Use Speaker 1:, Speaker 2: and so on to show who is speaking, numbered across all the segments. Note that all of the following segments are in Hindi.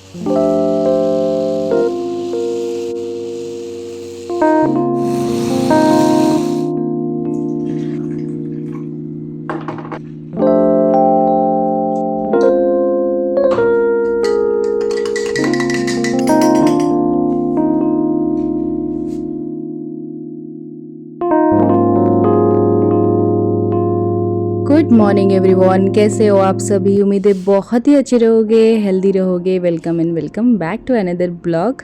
Speaker 1: गुड मॉर्निंग एवरीवन, कैसे हो आप सभी। उम्मीद है बहुत ही अच्छे रहोगे, हेल्दी रहोगे। Welcome and welcome back to another blog.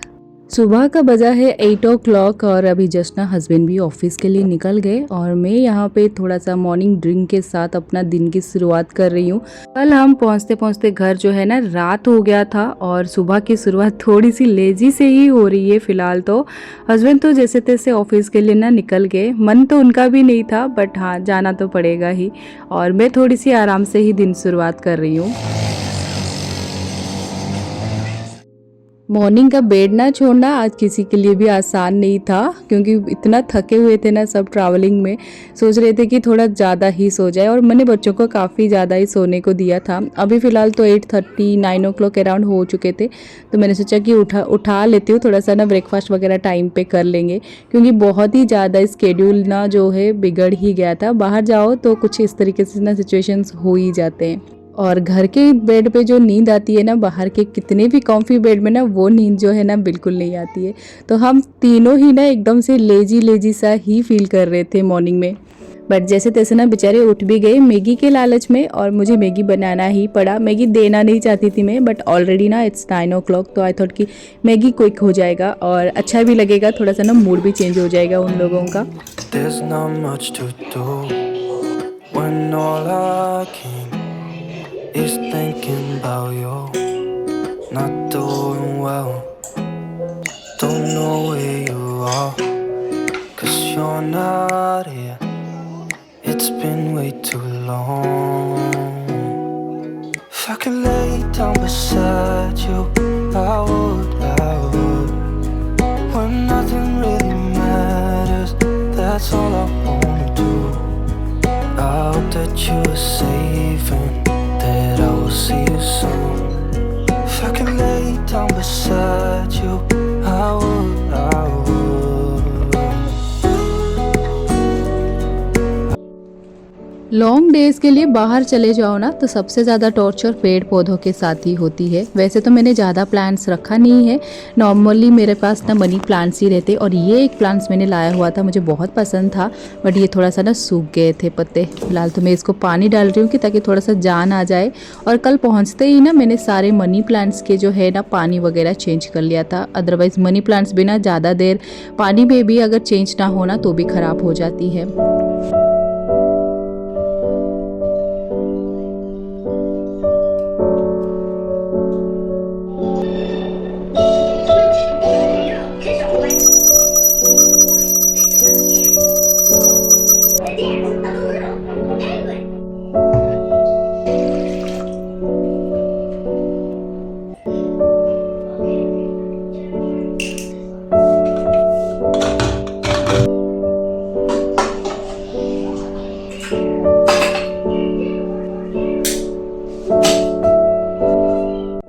Speaker 1: सुबह का बजा है 8 o'clock और अभी जस्ट ना हस्बैंड भी ऑफिस के लिए निकल गए और मैं यहाँ पे थोड़ा सा मॉर्निंग ड्रिंक के साथ अपना दिन की शुरुआत कर रही हूँ। कल हम पहुँचते पहुँचते घर जो है ना रात हो गया था और सुबह की शुरुआत थोड़ी सी लेजी से ही हो रही है फिलहाल तो। हस्बैंड तो जैसे तैसे ऑफिस के लिए ना निकल गए, मन तो उनका भी नहीं था बट हाँ जाना तो पड़ेगा ही। और मैं थोड़ी सी आराम से ही दिन शुरुआत कर रही हूँ। मॉर्निंग का बेड ना छोड़ना आज किसी के लिए भी आसान नहीं था, क्योंकि इतना थके हुए थे ना सब ट्रैवलिंग में। सोच रहे थे कि थोड़ा ज़्यादा ही सो जाए और मैंने बच्चों को काफ़ी ज़्यादा ही सोने को दिया था। अभी फ़िलहाल तो 8:30 9 o'clock अराउंड हो चुके थे, तो मैंने सोचा कि उठा लेती हूँ, थोड़ा सा ना ब्रेकफास्ट वगैरह टाइम पे कर लेंगे, क्योंकि बहुत ही ज़्यादा स्केड्यूल ना जो है बिगड़ ही गया था। बाहर जाओ तो कुछ इस तरीके से ना सिचुएशंस हो ही जाते हैं। और घर के बेड पे जो नींद आती है ना, बाहर के कितने भी कॉम्फी बेड में ना वो नींद जो है ना बिल्कुल नहीं आती है। तो हम तीनों ही ना एकदम से लेजी लेजी सा ही फील कर रहे थे मॉर्निंग में। बट जैसे तैसे ना बेचारे उठ भी गए मैगी के लालच में, और मुझे मैगी बनाना ही पड़ा। मैगी देना नहीं चाहती थी मैं, बट ऑलरेडी ना इट्स 9 o'clock, तो आई थॉट कि मैगी क्विक हो जाएगा और अच्छा भी लगेगा, थोड़ा सा ना मूड भी चेंज हो जाएगा उन लोगों का।
Speaker 2: There's not much to do when all I can is thinking about you. Not doing well, don't know where you are, 'cause you're not here. It's been way too long. If I could lay down beside you, I would. When nothing really matters, that's all I wanna do. I hope that you are safe and that I will see you soon. If I could lay down beside you, I would.
Speaker 1: Long days के लिए बाहर चले जाओ ना तो सबसे ज़्यादा टॉर्चर पेड़ पौधों के साथ ही होती है। वैसे तो मैंने ज़्यादा प्लांट्स रखा नहीं है, नॉर्मली मेरे पास ना मनी प्लांट्स ही रहते। और ये एक प्लांट्स मैंने लाया हुआ था, मुझे बहुत पसंद था, बट ये थोड़ा सा ना सूख गए थे पत्ते। फिलहाल तो मैं इसको पानी डाल रही हूँ कि ताकि थोड़ा सा जान आ जाए। और कल पहुँचते ही ना मैंने सारे मनी प्लांट्स के जो है ना पानी वगैरह चेंज कर लिया था। अदरवाइज़ मनी प्लांट्स भी ना ज़्यादा देर पानी में भी अगर चेंज ना होना तो भी ख़राब हो जाती है।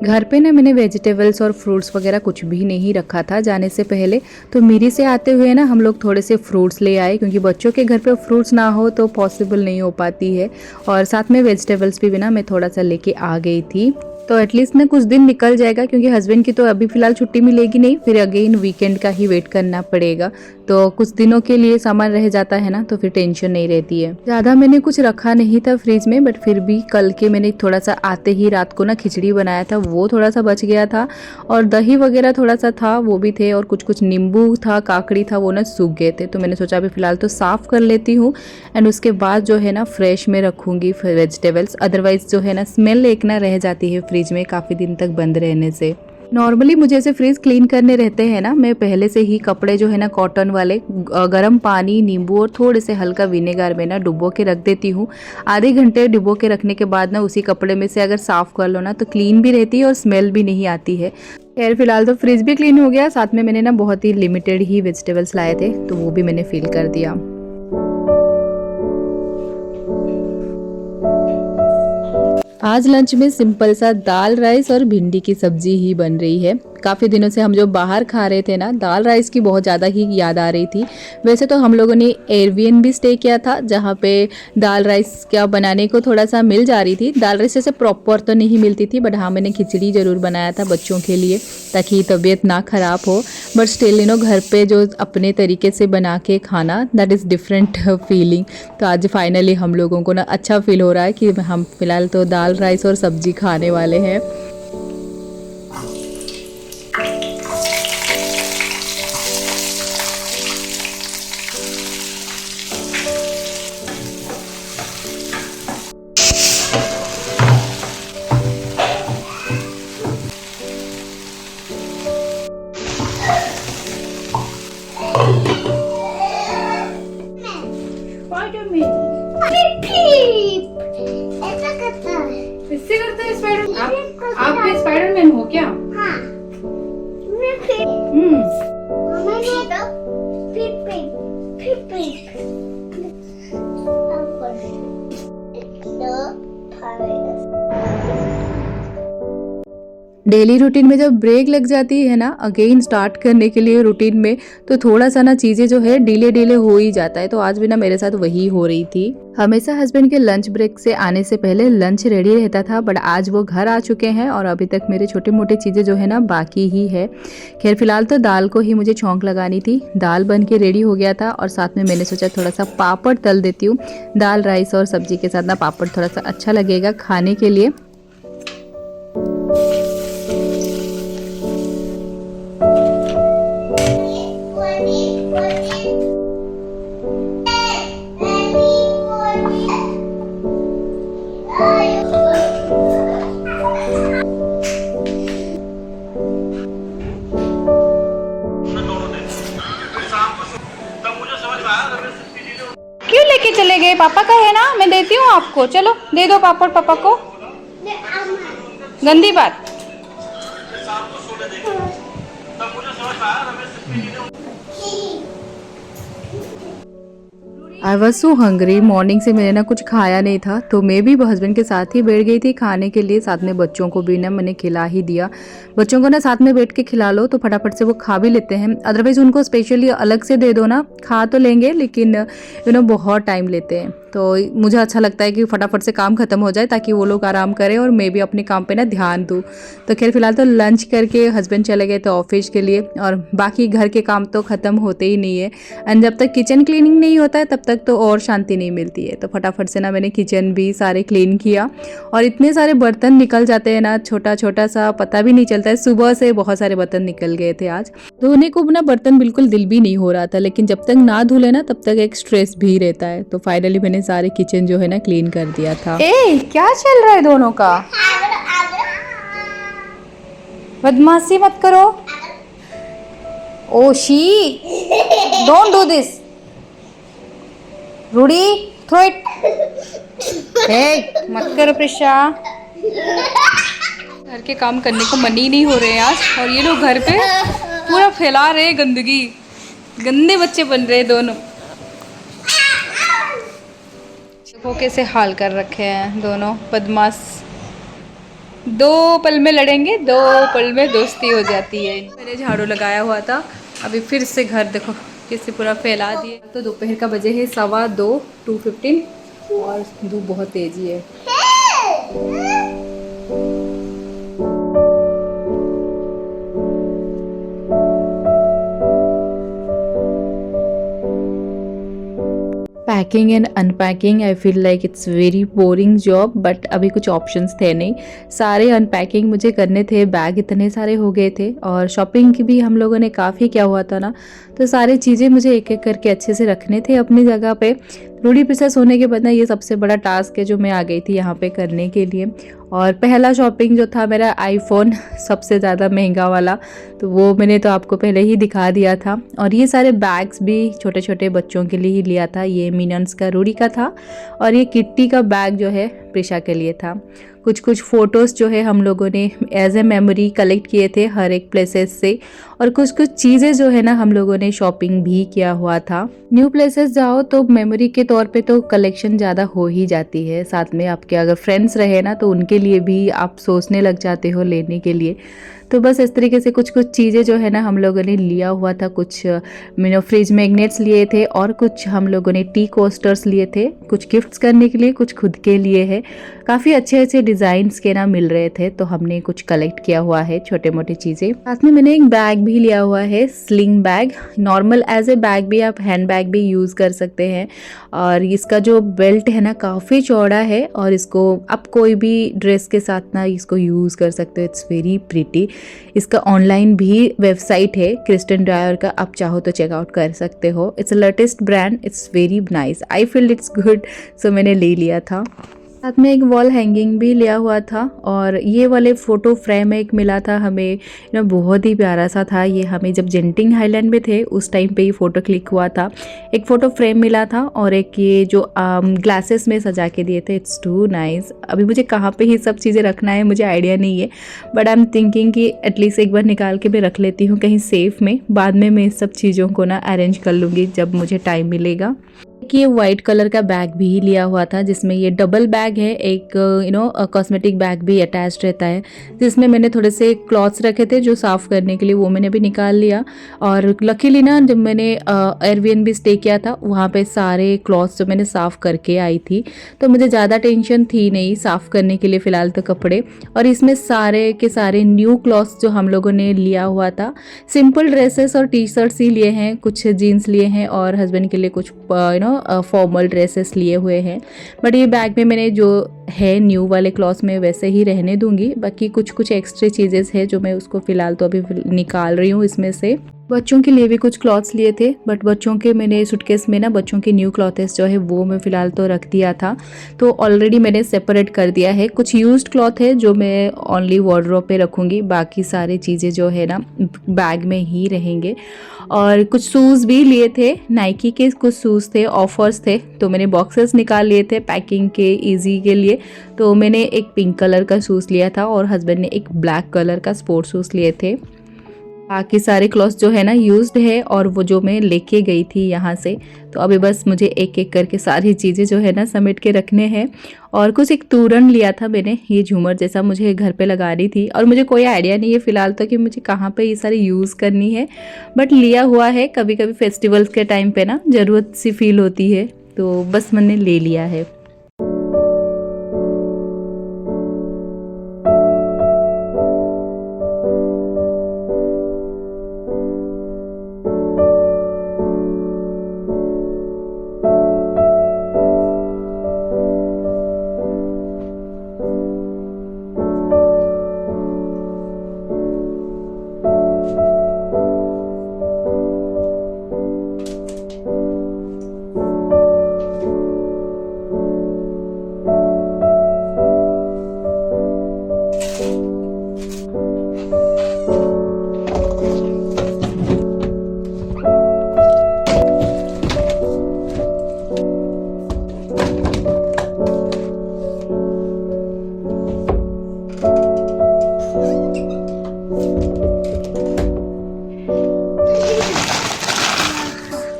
Speaker 1: घर पे ना मैंने वेजिटेबल्स और फ्रूट्स वगैरह कुछ भी नहीं रखा था जाने से पहले, तो मेरी से आते हुए ना हम लोग थोड़े से फ्रूट्स ले आए, क्योंकि बच्चों के घर पे फ्रूट्स ना हो तो पॉसिबल नहीं हो पाती है। और साथ में वेजिटेबल्स भी ना मैं थोड़ा सा लेके आ गई थी, तो एटलीस्ट ना कुछ दिन निकल जाएगा, क्योंकि हस्बैंड की तो अभी फ़िलहाल छुट्टी मिलेगी नहीं, फिर अगेन वीकेंड का ही वेट करना पड़ेगा। तो कुछ दिनों के लिए सामान रह जाता है ना, तो फिर टेंशन नहीं रहती है। ज़्यादा मैंने कुछ रखा नहीं था फ्रिज में, बट फिर भी कल के मैंने थोड़ा सा आते ही रात को ना खिचड़ी बनाया था, वो थोड़ा सा बच गया था। और दही वगैरह थोड़ा सा था, वो भी थे। और कुछ कुछ नींबू था, काकड़ी था, वो ना सूख गए थे। तो मैंने सोचा अभी फ़िलहाल तो साफ़ कर लेती हूँ, एंड उसके बाद जो है ना फ्रेश में रखूँगी वेजिटेबल्स। अदरवाइज़ जो है ना स्मेल एक ना रह जाती है फ्रिज में काफ़ी दिन तक बंद रहने से। नॉर्मली मुझे ऐसे फ्रिज क्लीन करने रहते हैं ना, मैं पहले से ही कपड़े जो है ना कॉटन वाले गर्म पानी, नींबू और थोड़े से हल्का विनेगर में ना डुबो के रख देती हूँ। आधे घंटे डुबो के रखने के बाद ना उसी कपड़े में से अगर साफ़ कर लो ना तो क्लीन भी रहती है और स्मेल भी नहीं आती है। खैर फिलहाल तो फ्रिज भी क्लीन हो गया, साथ में मैंने ना बहुत ही लिमिटेड ही वेजिटेबल्स लाए थे, तो वो भी मैंने फिल कर दिया। आज लंच में सिंपल सा दाल राइस और भिंडी की सब्जी ही बन रही है। काफ़ी दिनों से हम जो बाहर खा रहे थे ना, दाल राइस की बहुत ज़्यादा ही याद आ रही थी। वैसे तो हम लोगों ने एयरबीएनबी स्टे किया था, जहाँ पे दाल राइस क्या बनाने को थोड़ा सा मिल जा रही थी। दाल राइस जैसे प्रॉपर तो नहीं मिलती थी, बट हाँ मैंने खिचड़ी ज़रूर बनाया था बच्चों के लिए, ताकि तबीयत ना ख़राब हो। बट स्टिल घर पे जो अपने तरीके से बना के खाना, दैट इज़ डिफरेंट फीलिंग। तो आज फाइनली हम लोगों को ना अच्छा फील हो रहा है कि हम फिलहाल तो दाल राइस और सब्जी खाने वाले हैं।
Speaker 3: इससे करता है स्पाइडर। आप भी स्पाइडरमैन हो क्या?
Speaker 4: हाँ।
Speaker 1: डेली रूटीन में जब ब्रेक लग जाती है ना, अगेन स्टार्ट करने के लिए रूटीन में, तो थोड़ा सा ना चीज़ें जो है डिले हो ही जाता है। तो आज भी ना मेरे साथ वही हो रही थी। हमेशा हस्बैंड के लंच ब्रेक से आने से पहले लंच रेडी रहता था, बट आज वो घर आ चुके हैं और अभी तक मेरे छोटे मोटे चीज़ें जो है ना बाकी ही है। खैर फिलहाल तो दाल को ही मुझे छौंक लगानी थी। दाल बन के रेडी हो गया था और साथ में मैंने सोचा थोड़ा सा पापड़ तल देती हूँ। दाल राइस और सब्जी के साथ ना पापड़ थोड़ा सा अच्छा लगेगा खाने के लिए।
Speaker 3: क्यों लेके चले गए? पापा का है ना, मैं देती हूँ आपको। चलो दे दो पापड़ पापा को। गंदी बात।
Speaker 1: I was so hungry. Morning से मैंने ना कुछ खाया नहीं था, तो मैं भी हस्बैंड के साथ ही बैठ गई थी खाने के लिए। साथ में बच्चों को भी ना मैंने खिला ही दिया। बच्चों को ना साथ में बैठ के खिला लो तो फटाफट से वो खा भी लेते हैं। अदरवाइज उनको स्पेशली अलग से दे दो ना, खा तो लेंगे लेकिन बहुत टाइम लेते हैं। तो मुझे अच्छा लगता है कि फटाफट से काम खत्म हो जाए ताकि वो लोग आराम करें और मैं भी अपने काम पे ना ध्यान दूँ। तो खैर फिलहाल तो लंच करके हस्बैंड चले गए थे ऑफिस के लिए, और बाकी घर के काम तो ख़त्म होते ही नहीं है। एंड जब तक किचन क्लीनिंग नहीं होता है तब तक तो और शांति नहीं मिलती है। तो फटाफट से ना मैंने किचन भी सारे क्लीन किया, और इतने सारे बर्तन निकल जाते हैं ना, छोटा छोटा सा पता भी नहीं चलता है। सुबह से बहुत सारे बर्तन निकल गए थे आज। धोने को ना बर्तन बिल्कुल दिल भी नहीं हो रहा था, लेकिन जब तक ना धुले ना तब तक एक स्ट्रेस भी रहता है। तो फाइनली मैंने सारे किचन जो है ना क्लीन कर दिया था।
Speaker 3: ए क्या चल रहा है दोनों का? बदमाशी मत करो। Oshi, don't do this. रूडी, थ्रो इट। मत करो प्रिशा। घर के काम करने को मन ही नहीं हो रहे हैं आज, और ये लोग घर पे पूरा फैला रहे हैं गंदगी। गंदे बच्चे बन रहे हैं दोनों। देखो कैसे हाल कर रखे हैं दोनों बदमाश। 2 पल में लड़ेंगे, 2 पल में दोस्ती हो जाती है। मैंने झाड़ू लगाया हुआ था, अभी फिर से घर देखो कैसे पूरा फैला दिए। तो दोपहर का बजे है 2:15, 2:15, और धूप बहुत तेजी है।
Speaker 1: Packing and unpacking, I feel like it's very boring job, but अभी कुछ ऑप्शंस थे नहीं। सारे अनपैकिंग मुझे करने थे, बैग इतने सारे हो गए थे, और शॉपिंग की भी हम लोगों ने काफ़ी किया हुआ था ना, तो सारी चीज़ें मुझे एक एक करके अच्छे से रखने थे अपनी जगह पे। रूढ़ी प्रोसेस होने के बाद ना ये सबसे बड़ा टास्क है जो मैं आ गई थी यहाँ पे करने के लिए। और पहला शॉपिंग जो था मेरा आईफोन, सबसे ज़्यादा महंगा वाला, तो वो मैंने तो आपको पहले ही दिखा दिया था। और ये सारे बैग्स भी छोटे छोटे बच्चों के लिए ही लिया था। ये मिनियंस का रूढ़ी का था, और ये किट्टी का बैग जो है प्रिशा के लिए था। कुछ कुछ फ़ोटोज़ जो है हम लोगों ने एज ए मेमोरी कलेक्ट किए थे हर एक प्लेसेस से, और कुछ कुछ चीज़ें जो है ना हम लोगों ने शॉपिंग भी किया हुआ था। न्यू प्लेसेस जाओ तो मेमोरी के तौर पे तो कलेक्शन ज़्यादा हो ही जाती है, साथ में आपके अगर फ्रेंड्स रहे ना तो उनके लिए भी आप सोचने लग जाते हो लेने के लिए। तो बस इस तरीके से कुछ कुछ चीज़ें जो है ना हम लोगों ने लिया हुआ था। कुछ फ्रिज मैग्नेट्स लिए थे और कुछ हम लोगों ने टी कोस्टर्स लिए थे, कुछ गिफ्ट्स करने के लिए, कुछ खुद के लिए है। काफ़ी अच्छे अच्छे डिज़ाइंस के ना मिल रहे थे, तो हमने कुछ कलेक्ट किया हुआ है छोटे मोटे चीज़ें। साथ में मैंने एक बैग भी लिया हुआ है, sling bag. Normal as a bag भी, आप हैंड बैग भी यूज़ कर सकते हैं। और इसका जो बेल्ट है ना काफ़ी चौड़ा है, और इसको आप कोई भी ड्रेस के साथ ना इसको यूज़ कर सकते हो। It's very pretty. इसका ऑनलाइन भी वेबसाइट है क्रिस्टन डायर का, आप चाहो तो चेकआउट कर सकते हो। It's a latest brand, it's very nice, I feel it's good, so मैंने ले लिया था। साथ में एक वॉल हैंगिंग भी लिया हुआ था, और ये वाले फ़ोटो फ्रेम एक मिला था हमें, बहुत ही प्यारा सा था ये। हमें जब जेंटिंग हाईलैंड में थे उस टाइम पे ही फ़ोटो क्लिक हुआ था। एक फ़ोटो फ्रेम मिला था, और एक ये जो ग्लासेस में सजा के दिए थे। It's too nice. अभी मुझे कहाँ पे ये सब चीज़ें रखना है मुझे आइडिया नहीं है, बट आई एम थिंकिंग कि एटलीस्ट एक बार निकाल के मैं रख लेती हूँ कहीं सेफ में। बाद में मैं इस सब चीज़ों को ना अरेंज कर लूँगी जब मुझे टाइम मिलेगा। ये वाइट कलर का बैग भी लिया हुआ था, जिसमें ये डबल बैग है, एक कॉस्मेटिक बैग भी अटैच रहता है, जिसमें मैंने थोड़े से क्लॉथ्स रखे थे जो साफ़ करने के लिए, वो मैंने भी निकाल लिया। और लकीली ना जब मैंने एयरबीएनबी स्टे किया था वहाँ पे सारे क्लॉथ्स जो मैंने साफ़ करके आई थी, तो मुझे ज़्यादा टेंशन थी नहीं साफ़ करने के लिए फ़िलहाल तो कपड़े। और इसमें सारे के सारे न्यू क्लॉथ्स जो हम लोगों ने लिया हुआ था, सिंपल ड्रेसेस और टी शर्ट्स ही लिए हैं, कुछ जीन्स लिए हैं, और हस्बैंड के लिए कुछ फॉर्मल ड्रेसेस लिए हुए हैं। बट ये बैग में मैंने जो है न्यू वाले क्लॉथ्स में वैसे ही रहने दूंगी। बाकी कुछ कुछ एक्स्ट्रा चीज़ें हैं जो मैं उसको फ़िलहाल तो अभी निकाल रही हूँ इसमें से। बच्चों के लिए भी कुछ क्लॉथ्स लिए थे, बट बच्चों के मैंने सूटकेस में ना बच्चों के न्यू क्लॉथ्स जो है वो मैं फ़िलहाल तो रख दिया था, तो ऑलरेडी मैंने सेपरेट कर दिया है। कुछ यूज्ड क्लॉथ है जो मैं ओनली वार्डरोब पे रखूँगी, बाकी सारी चीज़ें जो है ना बैग में ही रहेंगे। और कुछ शूज़ भी लिए थे, नाइकी के कुछ शूज़ थे, ऑफर्स थे, तो मैंने बॉक्सेस निकाल लिए थे पैकिंग के ईजी के लिए। तो मैंने एक पिंक कलर का शूज़ लिया था, और हस्बैंड ने एक ब्लैक कलर का स्पोर्ट्स शूज़ लिए थे। बाकी सारे क्लॉथ्स जो है ना यूज्ड है, और वो जो मैं लेके गई थी यहाँ से, तो अभी बस मुझे एक एक करके सारी चीज़ें जो है ना समेट के रखने हैं। और कुछ एक तोरण लिया था मैंने, ये झूमर जैसा मुझे घर पे लगानी थी, और मुझे कोई आइडिया नहीं है फ़िलहाल तो कि मुझे कहाँ पे ये सारी यूज़ करनी है, बट लिया हुआ है। कभी कभी फेस्टिवल्स के टाइम पे ना ज़रूरत सी फील होती है, तो बस मैंने ले लिया है।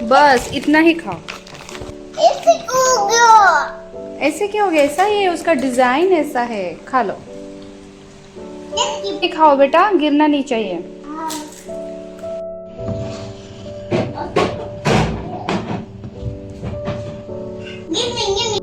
Speaker 3: बस इतना ही खाओ।
Speaker 4: ऐसे क्यों हो गया?
Speaker 3: ऐसे क्या हो गया? ऐसा ही है, उसका डिजाइन ऐसा है। खा लो, ये खाओ बेटा, गिरना नहीं चाहिए।
Speaker 4: गिर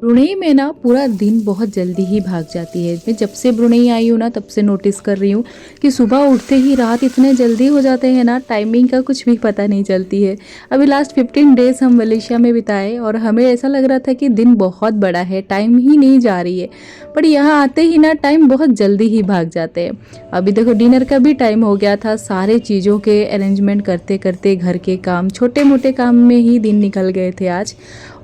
Speaker 1: ब्रुनेई में ना पूरा दिन बहुत जल्दी ही भाग जाती है। मैं जब से ब्रुनेई आई हूँ ना तब से नोटिस कर रही हूँ कि सुबह उठते ही रात इतने जल्दी हो जाते हैं ना, टाइमिंग का कुछ भी पता नहीं चलती है। अभी लास्ट 15 डेज़ हम मलेशिया में बिताए, और हमें ऐसा लग रहा था कि दिन बहुत बड़ा है, टाइम ही नहीं जा रही है, पर यहाँ आते ही ना टाइम बहुत जल्दी ही भाग जाते हैं। अभी देखो डिनर का भी टाइम हो गया था, सारे चीज़ों के अरेंजमेंट करते करते घर के काम, छोटे मोटे काम में ही दिन निकल गए थे आज।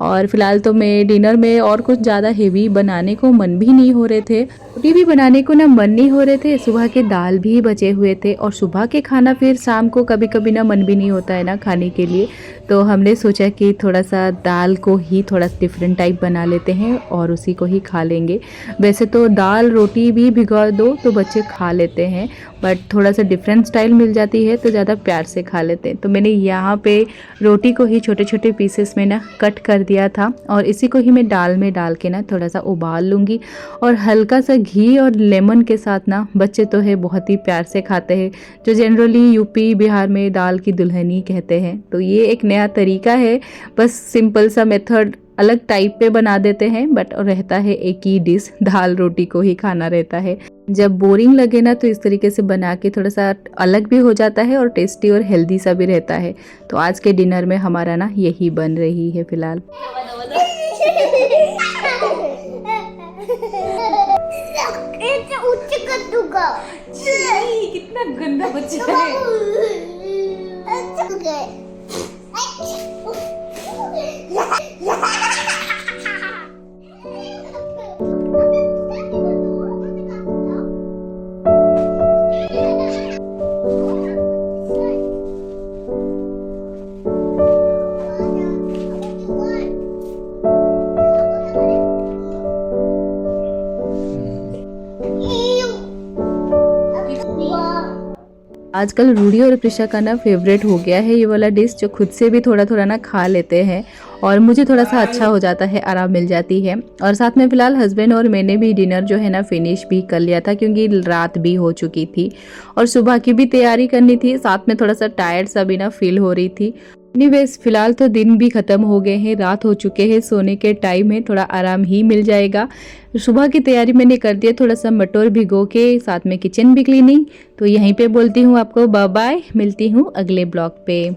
Speaker 1: और फिलहाल तो मैं डिनर में और कुछ ज़्यादा हेवी बनाने को मन भी नहीं हो रहे थे, रोटी भी बनाने को ना मन नहीं हो रहे थे, सुबह के दाल भी बचे हुए थे और सुबह के खाना फिर शाम को कभी कभी ना मन भी नहीं होता है ना खाने के लिए। तो हमने सोचा कि थोड़ा सा दाल को ही थोड़ा डिफरेंट टाइप बना लेते हैं और उसी को ही खा लेंगे। वैसे तो दाल रोटी भी भिगो दो तो बच्चे खा लेते हैं, बट थोड़ा सा डिफरेंट स्टाइल मिल जाती है तो ज़्यादा प्यार से खा लेते हैं। तो मैंने यहाँ पे रोटी को ही छोटे छोटे पीसेस में ना कट कर दिया था और इसी को ही मैं दाल में डाल के ना थोड़ा सा उबाल लूँगी और हल्का सा घी और लेमन के साथ ना बच्चे तो है बहुत ही प्यार से खाते हैं, जो जनरली यूपी बिहार में दाल की दुल्हनी कहते हैं। तो ये एक नया तरीका है, बस सिंपल सा मेथड अलग टाइप पे बना देते हैं, बट रहता है एक ही डिश, दाल रोटी को ही खाना रहता है। जब बोरिंग लगे ना तो इस तरीके से बना के थोड़ा सा अलग भी हो जाता है और टेस्टी और हेल्दी सा भी रहता है। तो आज के डिनर में हमारा ना यही बन रही है फिलहाल।
Speaker 3: कितना गंदा बच्चा है।
Speaker 1: आजकल रूडी और प्रिशा का ना फेवरेट हो गया है ये वाला डिश, जो खुद से भी थोड़ा थोड़ा ना खा लेते हैं और मुझे थोड़ा सा अच्छा हो जाता है, आराम मिल जाती है। और साथ में फ़िलहाल हस्बैंड और मैंने भी डिनर जो है ना फिनिश भी कर लिया था, क्योंकि रात भी हो चुकी थी और सुबह की भी तैयारी करनी थी, साथ में थोड़ा सा टायर्ड सा भी ना फील हो रही थी। एनीवेज फिलहाल तो दिन भी ख़त्म हो गए हैं, रात हो चुके हैं, सोने के टाइम है, थोड़ा आराम ही मिल जाएगा। सुबह की तैयारी मैंने कर दिया, थोड़ा सा मटर भिगो के, साथ में किचन भी क्लीनिंग। तो यहीं पे बोलती हूँ आपको बाय बाय, मिलती हूँ अगले ब्लॉग पे।